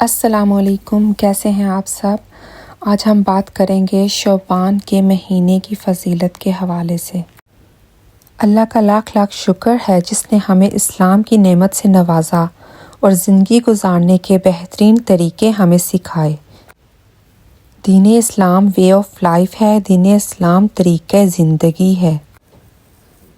السلام علیکم، کیسے ہیں آپ سب؟ آج ہم بات کریں گے شعبان کے مہینے کی فضیلت کے حوالے سے۔ اللہ کا لاکھ لاکھ شکر ہے جس نے ہمیں اسلام کی نعمت سے نوازا اور زندگی گزارنے کے بہترین طریقے ہمیں سکھائے۔ دین اسلام وے آف لائف ہے، دین اسلام طریقہ زندگی ہے۔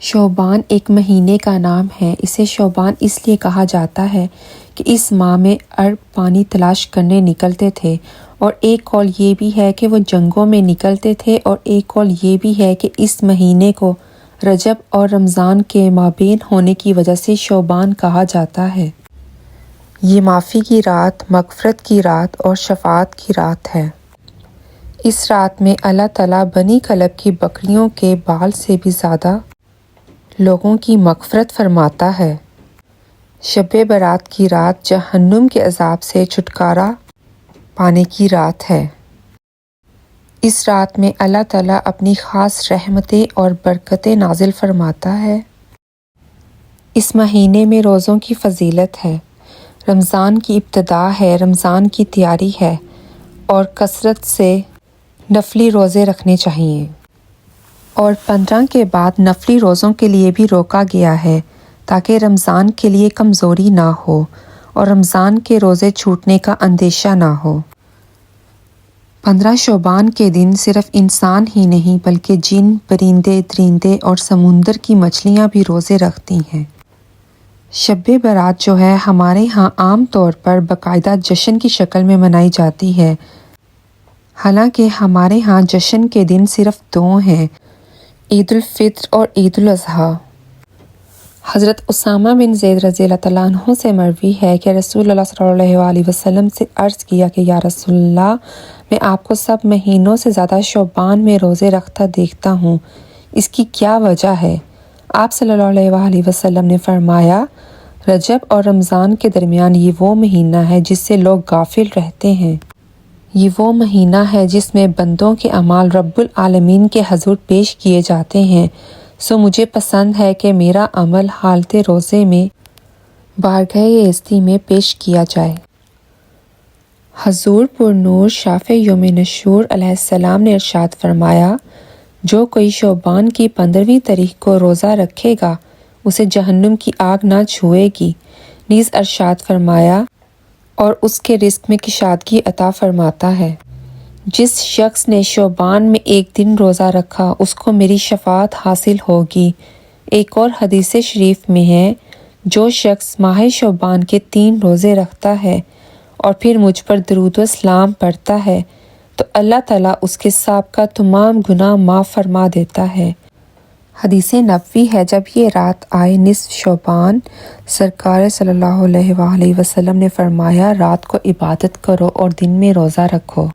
شعبان ایک مہینے کا نام ہے۔ اسے شعبان اس لیے کہا جاتا ہے کہ اس ماہ میں عرب پانی تلاش کرنے نکلتے تھے، اور ایک قول یہ بھی ہے کہ وہ جنگوں میں نکلتے تھے، اور ایک قول یہ بھی ہے کہ اس مہینے کو رجب اور رمضان کے مابین ہونے کی وجہ سے شعبان کہا جاتا ہے۔ یہ معافی کی رات، مغفرت کی رات اور شفاعت کی رات ہے۔ اس رات میں اللہ تعالیٰ بنی کلب کی بکریوں کے بال سے بھی زیادہ لوگوں کی مغفرت فرماتا ہے۔ شب برات کی رات جہنم کے عذاب سے چھٹکارا پانے کی رات ہے۔ اس رات میں اللہ تعالیٰ اپنی خاص رحمتیں اور برکتیں نازل فرماتا ہے۔ اس مہینے میں روزوں کی فضیلت ہے۔ رمضان کی ابتدا ہے، رمضان کی تیاری ہے، اور کثرت سے نفلی روزے رکھنے چاہیے۔ اور 15 کے بعد نفلی روزوں کے لیے بھی روکا گیا ہے تاکہ رمضان کے لیے کمزوری نہ ہو اور رمضان کے روزے چھوٹنے کا اندیشہ نہ ہو۔ 15 شعبان کے دن صرف انسان ہی نہیں بلکہ جن، پرندے، درندے اور سمندر کی مچھلیاں بھی روزے رکھتی ہیں۔ شب برات جو ہے ہمارے ہاں عام طور پر باقاعدہ جشن کی شکل میں منائی جاتی ہے، حالانکہ ہمارے ہاں جشن کے دن صرف 2 ہیں، عید الفطر اور عید الاضحیٰ۔ حضرت اسامہ بن زید رضی اللہ تعالیٰ عنہ سے مروی ہے کہ رسول اللہ صلی اللہ علیہ وسلم سے عرض کیا کہ یا رسول اللہ، میں آپ کو سب مہینوں سے زیادہ شعبان میں روزے رکھتا دیکھتا ہوں، اس کی کیا وجہ ہے؟ آپ صلی اللہ علیہ وسلم نے فرمایا، رجب اور رمضان کے درمیان یہ وہ مہینہ ہے جس سے لوگ غافل رہتے ہیں۔ یہ وہ مہینہ ہے جس میں بندوں کے اعمال رب العالمین کے حضور پیش کیے جاتے ہیں، سو مجھے پسند ہے کہ میرا عمل حالت روزے میں بارگاہ عزتی میں پیش کیا جائے۔ حضور پر نور شافع یوم نشور علیہ السلام نے ارشاد فرمایا، جو کوئی شعبان کی 15ویں تاریخ کو روزہ رکھے گا اسے جہنم کی آگ نہ چھوئے گی۔ نیز ارشاد فرمایا، اور اس کے رزق میں کشادگی عطا فرماتا ہے۔ جس شخص نے شعبان میں ایک دن روزہ رکھا اس کو میری شفاعت حاصل ہوگی۔ ایک اور حدیث شریف میں ہے، جو شخص ماہ شعبان کے 3 روزے رکھتا ہے اور پھر مجھ پر درود و سلام پڑھتا ہے تو اللہ تعالیٰ اس کے سابقہ تمام گناہ معاف فرما دیتا ہے۔ حدیث نبوی ہے، جب یہ رات آئے نصف شعبان، سرکار صلی اللہ علیہ وسلم نے فرمایا، رات کو عبادت کرو اور دن میں روزہ رکھو۔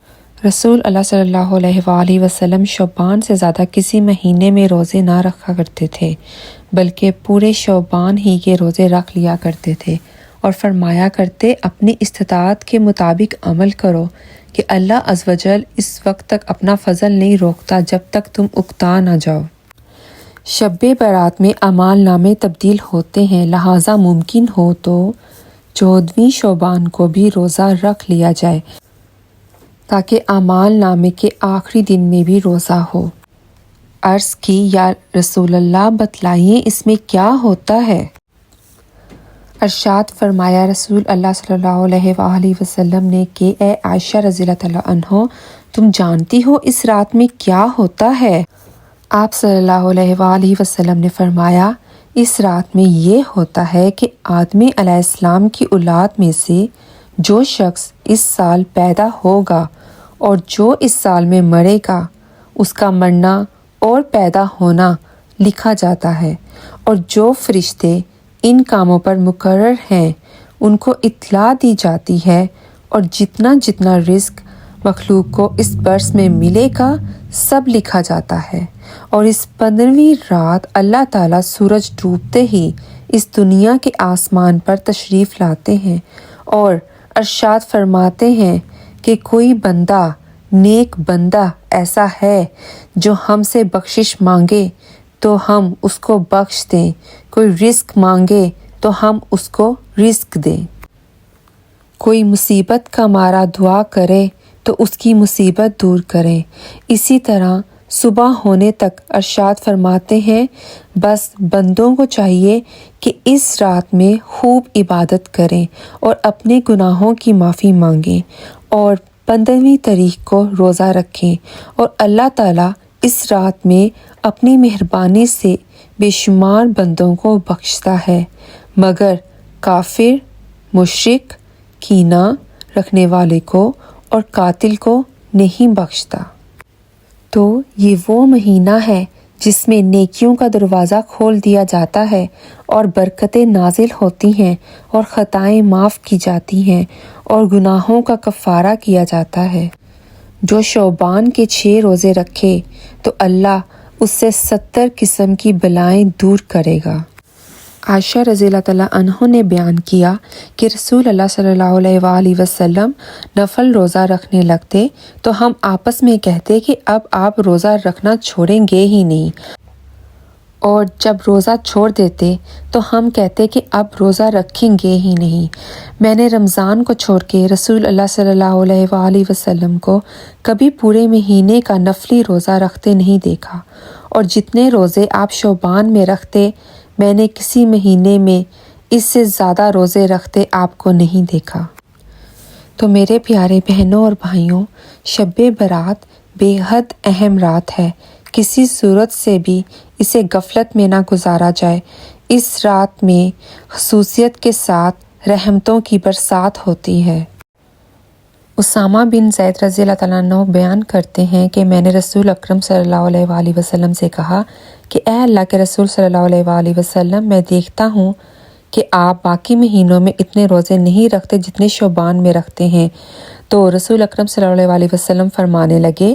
رسول اللہ صلی اللہ علیہ وسلم شعبان سے زیادہ کسی مہینے میں روزے نہ رکھا کرتے تھے، بلکہ پورے شعبان ہی کے روزے رکھ لیا کرتے تھے، اور فرمایا کرتے، اپنی استطاعت کے مطابق عمل کرو کہ اللہ عز و جل اس وقت تک اپنا فضل نہیں روکتا جب تک تم اکتا نہ جاؤ۔ شب برات میں اعمال نامے تبدیل ہوتے ہیں، لہٰذا ممکن ہو تو 14ویں شعبان کو بھی روزہ رکھ لیا جائے تاکہ اعمال نامے کے آخری دن میں بھی روزہ ہو۔ عرض کی، یا رسول اللہ بتلائیے اس میں کیا ہوتا ہے؟ ارشاد فرمایا رسول اللہ صلی اللہ علیہ وسلم نے کہ اے عائشہ رضی اللہ تعالیٰ عنہ، تم جانتی ہو اس رات میں کیا ہوتا ہے؟ آپ صلی اللہ علیہ وسلم نے فرمایا، اس رات میں یہ ہوتا ہے کہ آدم علیہ السلام کی اولاد میں سے جو شخص اس سال پیدا ہوگا اور جو اس سال میں مرے گا، اس کا مرنا اور پیدا ہونا لکھا جاتا ہے، اور جو فرشتے ان کاموں پر مقرر ہیں ان کو اطلاع دی جاتی ہے، اور جتنا جتنا رزق مخلوق کو اس برس میں ملے گا سب لکھا جاتا ہے۔ اور اس 15ویں رات اللہ تعالیٰ سورج ڈوبتے ہی اس دنیا کے آسمان پر تشریف لاتے ہیں اور ارشاد فرماتے ہیں کہ کوئی بندہ، نیک بندہ ایسا ہے جو ہم سے بخشش مانگے تو ہم اس کو بخش دیں، کوئی رزق مانگے تو ہم اس کو رزق دیں۔ کوئی مصیبت کا مارا دعا کرے تو اس کی مصیبت دور کریں۔ اسی طرح صبح ہونے تک ارشاد فرماتے ہیں بس بندوں کو چاہیے کہ اس رات میں خوب عبادت کریں اور اپنے گناہوں کی معافی مانگیں اور 15ویں تاریخ کو روزہ رکھیں، اور اللہ تعالیٰ اس رات میں اپنی مہربانی سے بے شمار بندوں کو بخشتا ہے، مگر کافر، مشرک، کینہ رکھنے والے کو اور قاتل کو نہیں بخشتا۔ تو یہ وہ مہینہ ہے جس میں نیکیوں کا دروازہ کھول دیا جاتا ہے اور برکتیں نازل ہوتی ہیں اور خطائیں معاف کی جاتی ہیں اور گناہوں کا کفارہ کیا جاتا ہے۔ جو شعبان کے 6 روزے رکھے تو اللہ اس سے 70 قسم کی بلائیں دور کرے گا۔ عائشہ رضی اللہ تعالیٰ عنہ نے بیان کیا کہ رسول اللہ صلی اللہ علیہ وآلہ وسلم نفل روزہ رکھنے لگتے تو ہم آپس میں کہتے کہ اب آپ روزہ رکھنا چھوڑیں گے ہی نہیں، اور جب روزہ چھوڑ دیتے تو ہم کہتے کہ اب روزہ رکھیں گے ہی نہیں۔ میں نے رمضان کو چھوڑ کے رسول اللہ صلی اللہ علیہ وآلہ وسلم کو کبھی پورے مہینے کا نفلی روزہ رکھتے نہیں دیکھا، اور جتنے روزے آپ شعبان میں رکھتے میں نے کسی مہینے میں اس سے زیادہ روزے رکھتے آپ کو نہیں دیکھا۔ تو میرے پیارے بہنوں اور بھائیوں، شب برات بے حد اہم رات ہے، کسی صورت سے بھی اسے غفلت میں نہ گزارا جائے۔ اس رات میں خصوصیت کے ساتھ رحمتوں کی برسات ہوتی ہے۔ اسامہ بن زید رضی اللہ تعالیٰ عنہ بیان کرتے ہیں کہ میں نے رسول اکرم صلی اللہ علیہ وآلہ وسلم سے کہا کہ اے اللہ کے رسول صلی اللہ علیہ وآلہ وسلم، میں دیکھتا ہوں کہ آپ باقی مہینوں میں اتنے روزے نہیں رکھتے جتنے شعبان میں رکھتے ہیں۔ تو رسول اکرم صلی اللہ علیہ وآلہ وسلم فرمانے لگے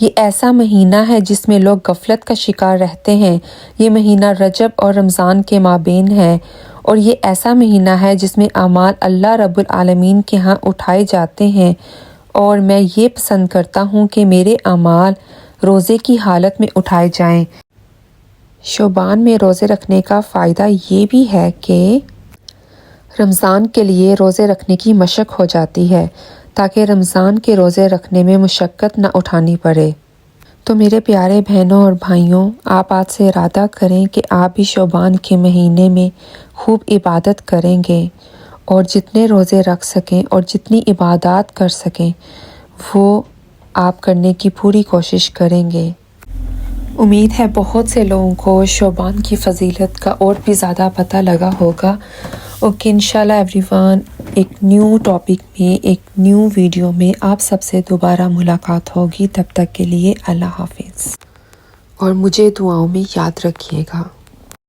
یہ ایسا مہینہ ہے جس میں لوگ غفلت کا شکار رہتے ہیں، یہ مہینہ رجب اور رمضان کے مابین ہے، اور یہ ایسا مہینہ ہے جس میں اعمال اللہ رب العالمین کے ہاں اٹھائے جاتے ہیں، اور میں یہ پسند کرتا ہوں کہ میرے اعمال روزے کی حالت میں اٹھائے جائیں۔ شعبان میں روزے رکھنے کا فائدہ یہ بھی ہے کہ رمضان کے لیے روزے رکھنے کی مشق ہو جاتی ہے تاکہ رمضان کے روزے رکھنے میں مشقت نہ اٹھانی پڑے۔ تو میرے پیارے بہنوں اور بھائیوں، آپ آج سے ارادہ کریں کہ آپ بھی شعبان کے مہینے میں خوب عبادت کریں گے، اور جتنے روزے رکھ سکیں اور جتنی عبادات کر سکیں وہ آپ کرنے کی پوری کوشش کریں گے۔ امید ہے بہت سے لوگوں کو شعبان کی فضیلت کا اور بھی زیادہ پتہ لگا ہوگا۔ اوکے، انشاءاللہ ایوری ون، ایک نیو ٹاپک میں ایک نیو ویڈیو میں آپ سب سے دوبارہ ملاقات ہوگی۔ تب تک کے لیے اللہ حافظ، اور مجھے دعاؤں میں یاد رکھیے گا۔